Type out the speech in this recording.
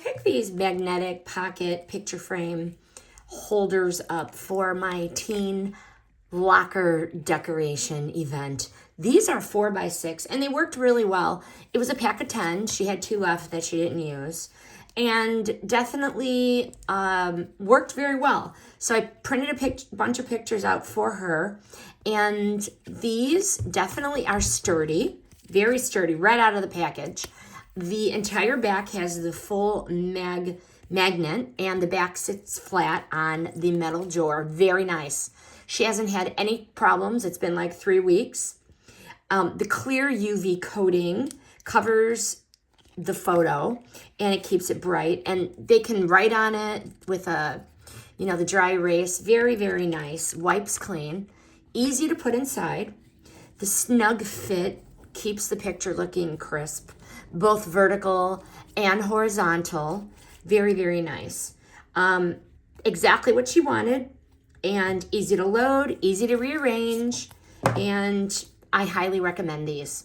picked these magnetic pocket picture frame holders up for my teen locker decoration event. These are 4x6 and they worked really well. It was a pack of 10. She had 2 left that she didn't use, and definitely worked very well. So I printed a bunch of pictures out for her, and these definitely are sturdy, very sturdy, right out of the package. The entire back has the full magnet, and the back sits flat on the metal drawer. Very nice. She hasn't had any problems. It's been like 3 weeks. The clear UV coating covers the photo and it keeps it bright, and they can write on it with the dry erase. Very, very nice. Wipes clean. Easy to put inside. The snug fit keeps the picture looking crisp, both vertical and horizontal. Very, very nice. Exactly what she wanted, and easy to load, easy to rearrange, and I highly recommend these.